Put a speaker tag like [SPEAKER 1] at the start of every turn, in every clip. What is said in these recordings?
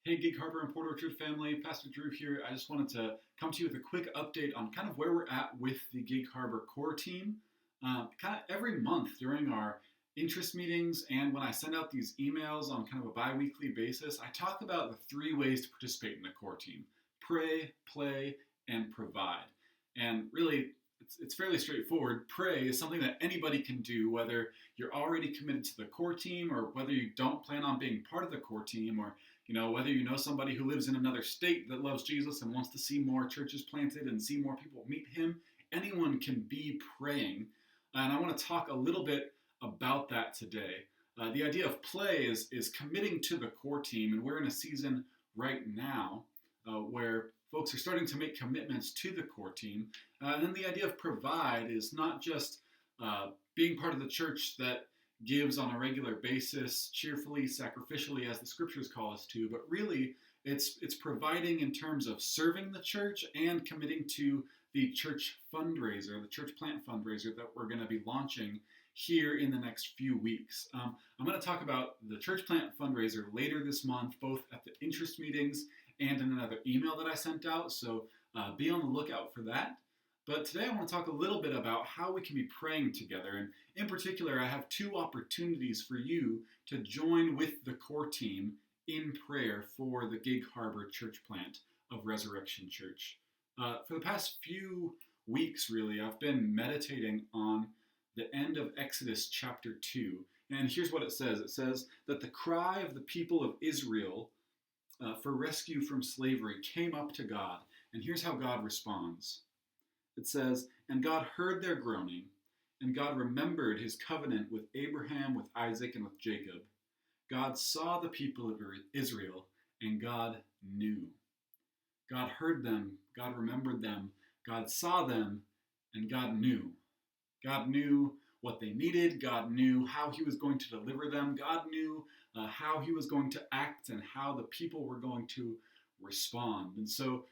[SPEAKER 1] Hey, Gig Harbor and Port Orchard family, Pastor Drew here. I just wanted to come to you with a quick update on kind of where we're at with the Gig Harbor core team. Kind of every month during our interest meetings and when I send out these emails on kind of a bi-weekly basis, I talk about the three ways to participate in the core team: pray, play, and provide. And really, it's fairly straightforward. Pray is something that anybody can do, whether you're already committed to the core team or whether you don't plan on being part of the core team, or whether you know somebody who lives in another state that loves Jesus and wants to see more churches planted and see more people meet him. Anyone can be praying. And I want to talk a little bit about that today. The idea of play is committing to the core team, and we're in a season right now where folks are starting to make commitments to the core team. And then the idea of provide is not just being part of the church that gives on a regular basis, cheerfully, sacrificially, as the scriptures call us to, but really it's providing in terms of serving the church and committing to the church fundraiser, the church plant fundraiser that we're going to be launching here in the next few weeks. I'm going to talk about the church plant fundraiser later this month, both at the interest meetings and in another email that I sent out, so be on the lookout for that. But today I want to talk a little bit about how we can be praying together. And in particular, I have two opportunities for you to join with the core team in prayer for the Gig Harbor church plant of Resurrection Church. For the past few weeks, really, I've been meditating on the end of Exodus chapter 2. And here's what it says. It says that the cry of the people of Israel for rescue from slavery came up to God. And here's how God responds. It says, "And God heard their groaning, and God remembered his covenant with Abraham, with Isaac, and with Jacob. God saw the people of Israel, and God knew." God heard them, God remembered them, God saw them, and God knew. God knew what they needed. God knew how he was going to deliver them. God knew how he was going to act and how the people were going to respond. And so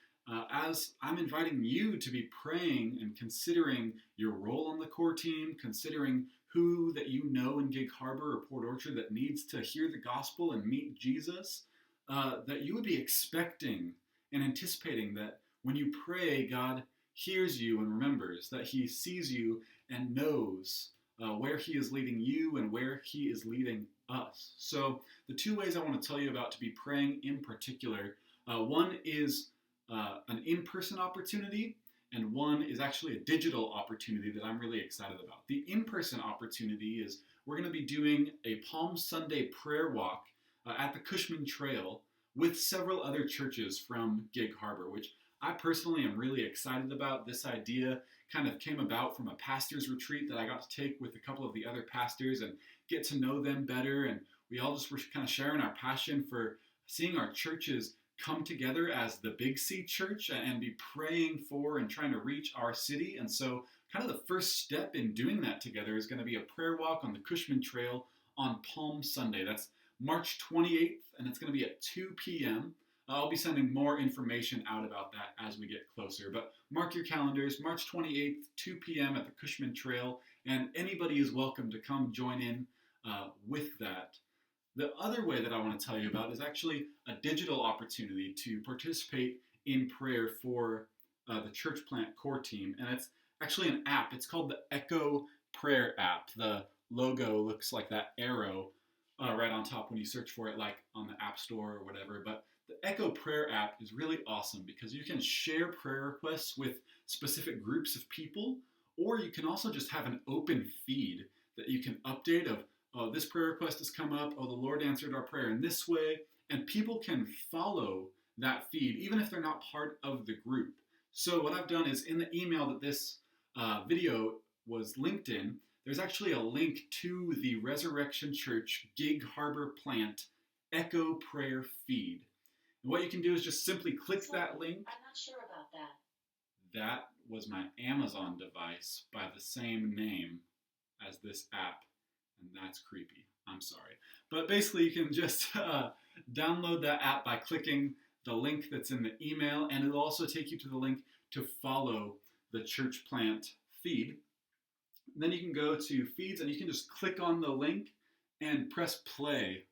[SPEAKER 1] as I'm inviting you to be praying and considering your role on the core team, considering who that you know in Gig Harbor or Port Orchard that needs to hear the gospel and meet Jesus, that you would be expecting and anticipating that when you pray, God hears you and remembers, that he sees you and knows where he is leading you and where he is leading us. So the two ways I want to tell you about to be praying in particular, one is an in-person opportunity, and one is actually a digital opportunity that I'm really excited about. The in-person opportunity is we're going to be doing a Palm Sunday prayer walk at the Cushman Trail with several other churches from Gig Harbor, which I personally am really excited about. This idea kind of came about from a pastor's retreat that I got to take with a couple of the other pastors and get to know them better, and we all just were kind of sharing our passion for seeing our churches come together as the Big C Church and be praying for and trying to reach our city. And so kind of the first step in doing that together is going to be a prayer walk on the Cushman Trail on Palm Sunday. That's March 28th, and it's going to be at 2 p.m. I'll be sending more information out about that as we get closer. But mark your calendars, March 28th, 2 p.m. at the Cushman Trail, and anybody is welcome to come join in with that. The other way that I want to tell you about is actually a digital opportunity to participate in prayer for the church plant core team. And it's actually an app. It's called the Echo Prayer app. The logo looks like that arrow right on top when you search for it, like on the App Store or whatever. But the Echo Prayer app is really awesome because you can share prayer requests with specific groups of people, or you can also just have an open feed that you can update of, oh, this prayer request has come up, oh, the Lord answered our prayer in this way, and people can follow that feed even if they're not part of the group. So what I've done is in the email that this video was linked in, there's actually a link to the Resurrection Church Gig Harbor Plant Echo Prayer feed. And what you can do is just simply click that link.
[SPEAKER 2] I'm not sure about that.
[SPEAKER 1] That was my Amazon device by the same name as this app. And that's creepy. I'm sorry. But basically, you can just download that app by clicking the link that's in the email, and it'll also take you to the link to follow the church plant feed. And then you can go to feeds, and you can just click on the link and press play,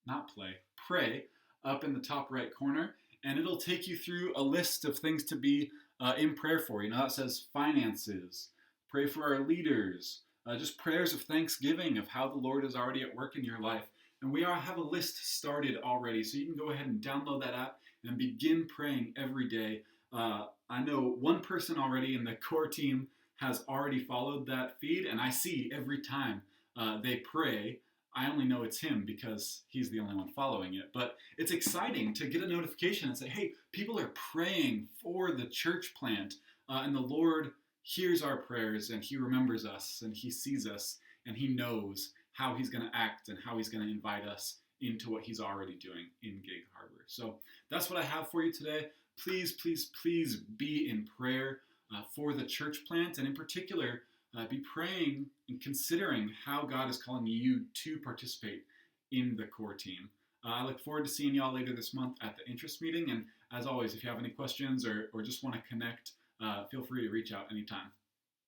[SPEAKER 1] not play, pray up in the top right corner, and it'll take you through a list of things to be in prayer for. You know, it says finances, pray for our leaders, just prayers of thanksgiving of how the Lord is already at work in your life. And we have a list started already, so you can go ahead and download that app and begin praying every day. I know one person already in the core team has already followed that feed, and I see every time they pray. I only know it's him because he's the only one following it. But it's exciting to get a notification and say, hey, people are praying for the church plant, and the Lord hears our prayers, and he remembers us, and he sees us, and he knows how he's going to act and how he's going to invite us into what he's already doing in Gig Harbor. So that's what I have for you today. Please, please, please be in prayer for the church plant, and in particular, be praying and considering how God is calling you to participate in the core team. I look forward to seeing y'all later this month at the interest meeting, and as always, if you have any questions or just want to connect, feel free to reach out anytime.